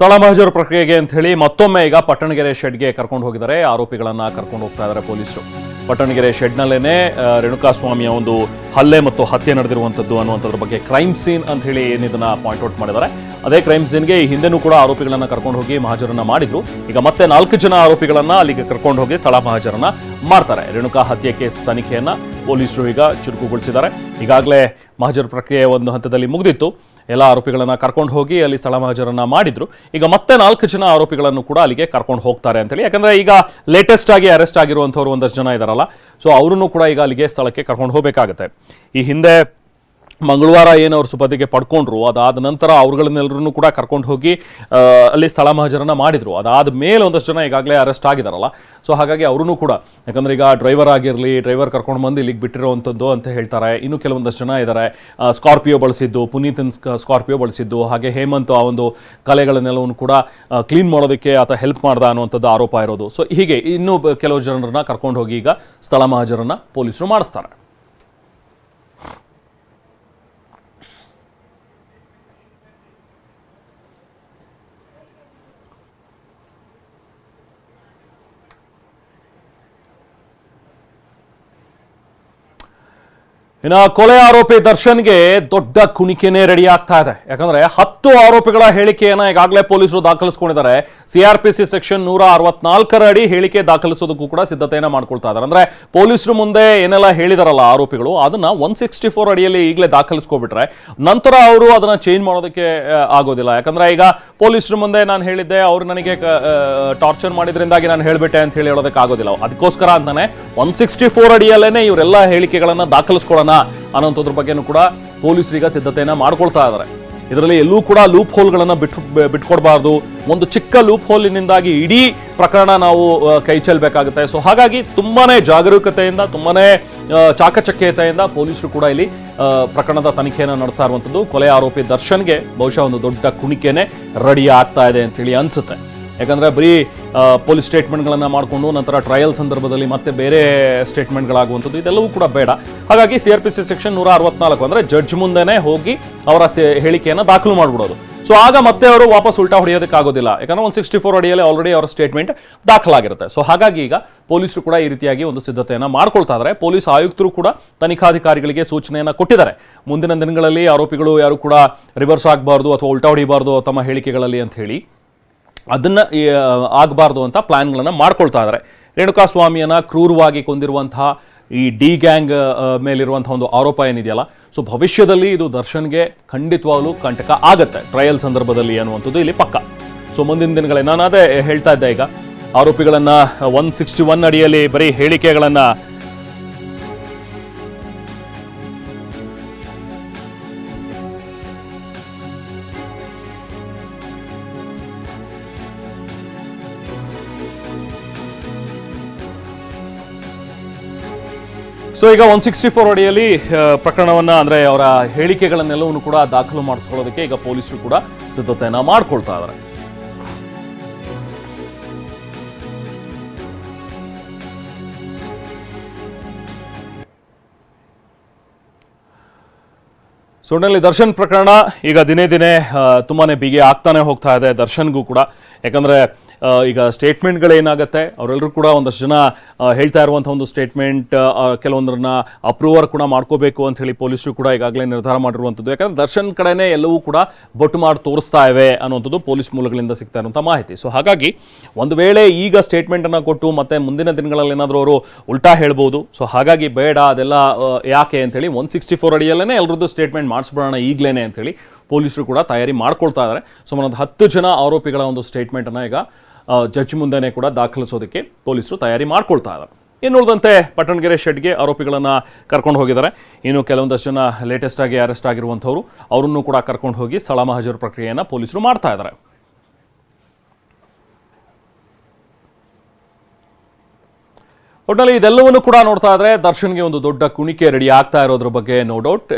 ಸ್ಥಳ ಮಹಜರು ಪ್ರಕ್ರಿಯೆಗೆ ಅಂತ ಹೇಳಿ ಮತ್ತೊಮ್ಮೆ ಈಗ ಪಟ್ಟಣಗೆರೆ ಶೆಡ್ಗೆ ಕರ್ಕೊಂಡು ಹೋಗಿದ್ದಾರೆ. ಆರೋಪಿಗಳನ್ನ ಕರ್ಕೊಂಡು ಹೋಗ್ತಾ ಇದ್ದಾರೆ ಪೊಲೀಸರು. ಪಟ್ಟಣಗೆರೆ ಶೆಡ್ನಲ್ಲೇನೆ ರೇಣುಕಾಸ್ವಾಮಿಯ ಒಂದು ಹಲ್ಲೆ ಮತ್ತು ಹತ್ಯೆ ನಡೆದಿರುವಂಥದ್ದು ಅನ್ನುವಂಥದ್ರ ಬಗ್ಗೆ ಕ್ರೈಮ್ ಸೀನ್ ಅಂತ ಹೇಳಿ ಏನಿದನ್ನ ಪಾಯಿಂಟ್ ಔಟ್ ಮಾಡಿದ್ದಾರೆ. ಅದೇ ಕ್ರೈಮ್ ಸೀನ್ಗೆ ಈ ಹಿಂದೆನೂ ಕೂಡ ಆರೋಪಿಗಳನ್ನ ಕರ್ಕೊಂಡು ಹೋಗಿ ಮಹಜರನ್ನ ಮಾಡಿದ್ರು. ಈಗ ಮತ್ತೆ 4 ಜನ ಆರೋಪಿಗಳನ್ನ ಅಲ್ಲಿಗೆ ಕರ್ಕೊಂಡು ಹೋಗಿ ಸ್ಥಳ ಮಹಜರನ್ನ ಮಾಡ್ತಾರೆ. ರೇಣುಕಾ ಹತ್ಯೆ ಕೇಸ್ ತನಿಖೆಯನ್ನ ಪೊಲೀಸರು ಈಗ ಚುರುಕುಗೊಳಿಸಿದ್ದಾರೆ. ಈಗಾಗಲೇ ಮಹಜರ್ ಪ್ರಕ್ರಿಯೆ ಒಂದು ಹಂತದಲ್ಲಿ ಮುಗಿದಿತ್ತು. ಎಲ್ಲ ಆರೋಪಿಗಳನ್ನ ಕರ್ಕೊಂಡು ಹೋಗಿ ಅಲ್ಲಿ ಸ್ಥಳ ಮಹಜರನ್ನ ಮಾಡಿದ್ರು. ಈಗ ಮತ್ತೆ 4 ಜನ ಆರೋಪಿಗಳನ್ನು ಕೂಡ ಅಲ್ಲಿಗೆ ಕರ್ಕೊಂಡು ಹೋಗ್ತಾರೆ ಅಂತೇಳಿ, ಯಾಕಂದ್ರೆ ಈಗ ಲೇಟೆಸ್ಟ್ ಆಗಿ ಅರೆಸ್ಟ್ ಆಗಿರುವಂಥವ್ರು ಒಂದಷ್ಟು ಜನ ಇದಾರಲ್ಲ, ಸೊ ಅವರನ್ನು ಕೂಡ ಈಗ ಅಲ್ಲಿಗೆ ಸ್ಥಳಕ್ಕೆ ಕರ್ಕೊಂಡು ಹೋಗಬೇಕಾಗತ್ತೆ. ಈ ಹಿಂದೆ ಮಂಗಳವಾರ ಏನು ಅವ್ರು ಸುಪತ್ತಿಗೆ ಪಡ್ಕೊಂಡ್ರು, ಅದಾದ ನಂತರ ಅವ್ರುಗಳನ್ನೆಲ್ಲರೂ ಕೂಡ ಕರ್ಕೊಂಡು ಹೋಗಿ ಅಲ್ಲಿ ಸ್ಥಳ ಮಹಜರನ್ನ ಮಾಡಿದ್ರು. ಅದಾದ ಮೇಲೆ ಒಂದಷ್ಟು ಜನ ಈಗಾಗಲೇ ಅರೆಸ್ಟ್ ಆಗಿದಾರಲ್ಲ, ಸೊ ಹಾಗಾಗಿ ಅವ್ರೂ ಕೂಡ, ಯಾಕಂದ್ರೆ ಈಗ ಡ್ರೈವರ್ ಆಗಿರಲಿ, ಡ್ರೈವರ್ ಕರ್ಕೊಂಡು ಬಂದು ಇಲ್ಲಿಗೆ ಬಿಟ್ಟಿರೋವಂಥದ್ದು ಅಂತ ಹೇಳ್ತಾರೆ. ಇನ್ನು ಕೆಲವೊಂದಷ್ಟು ಜನ ಇದ್ದಾರೆ ಸ್ಕಾರ್ಪಿಯೋ ಬಳಸಿದ್ದು, ಪುನೀತನ್ ಸ್ಕಾರ್ಪಿಯೋ ಬಳಸಿದ್ದು, ಹಾಗೆ ಹೇಮಂತ್ ಆ ಒಂದು ಕಲೆಗಳನ್ನೆಲ್ಲವನ್ನು ಕೂಡ ಕ್ಲೀನ್ ಮಾಡೋದಕ್ಕೆ ಆತ ಹೆಲ್ಪ್ ಮಾಡ್ದ ಅನ್ನುವಂಥದ್ದು ಆರೋಪ ಇರೋದು. ಸೊ ಹೀಗೆ ಇನ್ನೂ ಕೆಲವು ಜನರನ್ನ ಕರ್ಕೊಂಡು ಹೋಗಿ ಈಗ ಸ್ಥಳ ಮಹಜರನ್ನ ಪೊಲೀಸರು ಮಾಡಿಸ್ತಾರೆ. ಇನ್ನು ಕೊಲೆ ಆರೋಪಿ ದರ್ಶನ್ಗೆ ದೊಡ್ಡ ಕುಣಿಕೆನೇ ರೆಡಿ ಆಗ್ತಾ ಇದೆ. ಯಾಕಂದ್ರೆ 10 ಆರೋಪಿಗಳ ಹೇಳಿಕೆಯನ್ನ ಈಗಾಗಲೇ ಪೊಲೀಸರು ದಾಖಲಿಸಿಕೊಂಡಿದ್ದಾರೆ. ಸಿಆರ್ಪಿಸಿ ಸೆಕ್ಷನ್ 164 ಅಡಿ ಹೇಳಿಕೆ ದಾಖಲಿಸೋದಕ್ಕೂ ಕೂಡ ಸಿದ್ಧತೆಯನ್ನ ಮಾಡ್ಕೊಳ್ತಾ ಇದ್ದಾರೆ. ಅಂದ್ರೆ ಪೊಲೀಸರು ಮುಂದೆ ಏನೆಲ್ಲ ಹೇಳಿದಾರಲ್ಲ ಆರೋಪಿಗಳು, ಅದನ್ನ 164 ಅಡಿಯಲ್ಲಿ ಈಗಲೇ ದಾಖಲಿಸ್ಕೊಬಿಟ್ರೆ ನಂತರ ಅವರು ಅದನ್ನ ಚೇಂಜ್ ಮಾಡೋದಕ್ಕೆ ಆಗೋದಿಲ್ಲ. ಯಾಕಂದ್ರೆ ಈಗ ಪೊಲೀಸರು ಮುಂದೆ ನಾನು ಹೇಳಿದ್ದೆ, ಅವ್ರು ನನಗೆ ಟಾರ್ಚರ್ ಮಾಡಿದ್ರಿಂದಾಗಿ ನಾನು ಹೇಳ್ಬಿಟ್ಟೆ ಅಂತ ಹೇಳಿ ಹೇಳೋದಕ್ಕೆ ಆಗೋದಿಲ್ಲ. ಅದಕ್ಕೋಸ್ಕರ ಅಂತಾನೆ 164 ಅಡಿಯಲ್ಲೇನೆ ಇವರೆಲ್ಲ ಹೇಳಿಕೆಗಳನ್ನ ದಾಖಲಿಸ್ಕೊಳ್ಳೋಣ ಅನ್ನೋದ್ರ ಬಗ್ಗೆನೂ ಕೂಡ ಪೊಲೀಸರೀಗ ಸಿದ್ಧತೆಯನ್ನ ಮಾಡ್ಕೊಳ್ತಾ ಇದ್ದಾರೆ. ಇದರಲ್ಲಿ ಎಲ್ಲೂ ಕೂಡ ಲೂಪ್ ಹೋಲ್ಗಳನ್ನ ಬಿಟ್ಕೊಡ್ಬಾರ್ದು. ಒಂದು ಚಿಕ್ಕ ಲೂಪ್ ಹೋಲಿನಿಂದಾಗಿ ಇಡೀ ಪ್ರಕರಣ ನಾವು ಕೈ ಚೆಲ್ಲಬೇಕಾಗುತ್ತೆ. ಸೊ ಹಾಗಾಗಿ ತುಂಬಾನೇ ಜಾಗರೂಕತೆಯಿಂದ, ತುಂಬಾನೇ ಚಾಕಚಕ್ಯತೆಯಿಂದ ಪೊಲೀಸರು ಕೂಡ ಇಲ್ಲಿ ಪ್ರಕರಣದ ತನಿಖೆಯನ್ನು ನಡೆಸ್ತಾ ಇರುವಂಥದ್ದು. ಕೊಲೆ ಆರೋಪಿ ದರ್ಶನ್ಗೆ ಬಹುಶಃ ಒಂದು ದೊಡ್ಡ ಕುಣಿಕೆನೆ ರೆಡಿ ಆಗ್ತಾ ಇದೆ ಅಂತ ಹೇಳಿ ಅನ್ಸುತ್ತೆ. ಯಾಕಂದ್ರೆ ಬರೀ ಪೊಲೀಸ್ ಸ್ಟೇಟ್ಮೆಂಟ್ಗಳನ್ನು ಮಾಡಿಕೊಂಡು ನಂತರ ಟ್ರಯಲ್ ಸಂದರ್ಭದಲ್ಲಿ ಮತ್ತೆ ಬೇರೆ ಸ್ಟೇಟ್ಮೆಂಟ್ಗಳಾಗುವಂಥದ್ದು ಇದೆಲ್ಲವೂ ಕೂಡ ಬೇಡ. ಹಾಗಾಗಿ ಸಿಆರ್ಪಿಸಿ ಸೆಕ್ಷನ್ 164 ಅಂದ್ರೆ ಜಡ್ಜ್ ಮುಂದೆನೆ ಹೋಗಿ ಅವರ ಹೇಳಿಕೆಯನ್ನು ದಾಖಲು ಮಾಡಿಬಿಡೋದು. ಸೊ ಆಗ ಮತ್ತೆ ಅವರು ವಾಪಸ್ ಉಲ್ಟಾ ಹೊಡೆಯೋದಕ್ಕಾಗೋದಿಲ್ಲ. ಯಾಕಂದ್ರೆ 164 ಅಡಿಯಲ್ಲಿ ಆಲ್ರೆಡಿ ಅವರ ಸ್ಟೇಟ್ಮೆಂಟ್ ದಾಖಲಾಗಿರುತ್ತೆ. ಸೊ ಹಾಗಾಗಿ ಈಗ ಪೊಲೀಸರು ಕೂಡ ಈ ರೀತಿಯಾಗಿ ಒಂದು ಸಿದ್ಧತೆಯನ್ನ ಮಾಡ್ಕೊಳ್ತಾ ಇದ್ದಾರೆ. ಪೊಲೀಸ್ ಆಯುಕ್ತರು ಕೂಡ ತನಿಖಾಧಿಕಾರಿಗಳಿಗೆ ಸೂಚನೆಯನ್ನ ಕೊಟ್ಟಿದ್ದಾರೆ. ಮುಂದಿನ ದಿನಗಳಲ್ಲಿ ಆರೋಪಿಗಳು ಯಾರು ಕೂಡ ರಿವರ್ಸ್ ಆಗಬಾರ್ದು ಅಥವಾ ಉಲ್ಟಾ ಹೊಡಿಬಾರ್ದು ತಮ್ಮ ಹೇಳಿಕೆಗಳಲ್ಲಿ ಅಂತ ಹೇಳಿ, ಅದನ್ನ ಆಗಬಾರ್ದು ಅಂತ ಪ್ಲಾನ್ಗಳನ್ನು ಮಾಡ್ಕೊಳ್ತಾ ಇದ್ದಾರೆ. ರೇಣುಕಾಸ್ವಾಮಿಯನ್ನ ಕ್ರೂರವಾಗಿ ಕೊಂದಿರುವಂತಹ ಈ ಡಿ ಗ್ಯಾಂಗ್ ಮೇಲಿರುವಂತಹ ಒಂದು ಆರೋಪ ಏನಿದೆಯಲ್ಲ, ಸೊ ಭವಿಷ್ಯದಲ್ಲಿ ಇದು ದರ್ಶನ್ಗೆ ಖಂಡಿತವಾಗ್ಲೂ ಕಂಟಕ ಆಗತ್ತೆ ಟ್ರಯಲ್ ಸಂದರ್ಭದಲ್ಲಿ ಅನ್ನುವಂಥದ್ದು ಇಲ್ಲಿ ಪಕ್ಕ. ಸೊ ಮುಂದಿನ ದಿನಗಳೇ ನಾನು ಅದೇ ಹೇಳ್ತಾ ಇದ್ದೆ, ಈಗ ಆರೋಪಿಗಳನ್ನ 161 ಅಡಿಯಲ್ಲಿ ಬರೀ ಹೇಳಿಕೆಗಳನ್ನ ಸೊ ಈಗ 164 ಅಡಿಯಲ್ಲಿ ಪ್ರಕರಣವನ್ನ, ಅಂದ್ರೆ ಅವರ ಹೇಳಿಕೆಗಳನ್ನೆಲ್ಲವನ್ನು ಕೂಡ ದಾಖಲು ಮಾಡಿಸ್ಕೊಳ್ಳೋದಕ್ಕೆ ಈಗ ಪೊಲೀಸರು ಕೂಡ ಸಿದ್ಧತೆಯನ್ನ ಮಾಡ್ಕೊಳ್ತಾ ಇದ್ದಾರೆ. ಸೊ ಒಟ್ಟಿನಲ್ಲಿ ದರ್ಶನ್ ಪ್ರಕರಣ ಈಗ ದಿನೇ ದಿನೇ ತುಂಬಾನೇ ಬಿಗಿ ಆಗ್ತಾನೆ ಹೋಗ್ತಾ ಇದೆ ದರ್ಶನ್ಗೂ ಕೂಡ. ಯಾಕಂದ್ರೆ ಈಗ ಸ್ಟೇಟ್ಮೆಂಟ್ಗಳೇನಾಗುತ್ತೆ, ಅವರೆಲ್ಲರೂ ಕೂಡ ಒಂದಷ್ಟು ಜನ ಹೇಳ್ತಾ ಇರುವಂಥ ಒಂದು ಸ್ಟೇಟ್ಮೆಂಟ್ ಕೆಲವೊಂದರನ್ನ ಅಪ್ರೂವರ್ ಕೂಡ ಮಾಡ್ಕೋಬೇಕು ಅಂತ ಹೇಳಿ ಪೊಲೀಸರು ಕೂಡ ಈಗಾಗಲೇ ನಿರ್ಧಾರ ಮಾಡಿರುವಂಥದ್ದು. ಯಾಕಂದ್ರೆ ದರ್ಶನ್ ಕಡೆನೇ ಎಲ್ಲವೂ ಕೂಡ ಬೊಟ್ಟು ಮಾಡಿ ತೋರಿಸ್ತಾ ಇವೆ ಅನ್ನುವಂಥದ್ದು ಪೊಲೀಸ್ ಮೂಲಗಳಿಂದ ಸಿಗ್ತಾ ಇರುವಂಥ ಮಾಹಿತಿ. ಸೊ ಹಾಗಾಗಿ ಒಂದು ವೇಳೆ ಈಗ ಸ್ಟೇಟ್ಮೆಂಟನ್ನು ಕೊಟ್ಟು ಮತ್ತೆ ಮುಂದಿನ ದಿನಗಳಲ್ಲಿ ಏನಾದರೂ ಅವರು ಉಲ್ಟಾ ಹೇಳ್ಬೋದು. ಸೊ ಹಾಗಾಗಿ ಬೇಡ, ಅದೆಲ್ಲ ಯಾಕೆ ಅಂತೇಳಿ 164 ಅಡಿಯಲ್ಲೇ ಎಲ್ಲರದ್ದು ಸ್ಟೇಟ್ಮೆಂಟ್ ಮಾಡಿಸ್ಬಿಡೋಣ ಈಗಲೇ ಅಂತೇಳಿ ಪೊಲೀಸರು ಕೂಡ ತಯಾರಿ ಮಾಡ್ಕೊಳ್ತಾ ಇದ್ದಾರೆ. ಸುಮಾರು 10 ಜನ ಆರೋಪಿಗಳ ಒಂದು ಸ್ಟೇಟ್ಮೆಂಟನ್ನು ಈಗ ಜಡ್ಜ್ ಮುಂದೆನೇ ಕೂಡ ದಾಖಲಿಸೋದಕ್ಕೆ ಪೊಲೀಸರು ತಯಾರಿ ಮಾಡ್ಕೊಳ್ತಾ ಇದ್ದಾರೆ. ಇನ್ನು ಉಳಿದಂತೆ ಪಟ್ಟಣಗೆರೆ ಶೆಡ್ಗೆ ಆರೋಪಿಗಳನ್ನು ಕರ್ಕೊಂಡು ಹೋಗಿದ್ದಾರೆ. ಇನ್ನು ಕೆಲವೊಂದಷ್ಟು ಜನ ಲೇಟೆಸ್ಟ್ ಆಗಿ ಅರೆಸ್ಟ್ ಆಗಿರುವಂಥವ್ರು, ಅವರನ್ನು ಕೂಡ ಕರ್ಕೊಂಡು ಹೋಗಿ ಸ್ಥಳ ಮಹಜರು ಪ್ರಕ್ರಿಯೆಯನ್ನು ಪೊಲೀಸರು ಮಾಡ್ತಾ ಇದ್ದಾರೆ. ಒಟ್ಟಿನಲ್ಲಿ ಇದೆಲ್ಲವನ್ನು ಕೂಡ ನೋಡ್ತಾ ಇದ್ರೆ ದರ್ಶನ್ಗೆ ಒಂದು ದೊಡ್ಡ ಕುಣಿಕೆ ರೆಡಿ ಆಗ್ತಾ ಇರೋದ್ರ ಬಗ್ಗೆ ನೋ ಡೌಟ್.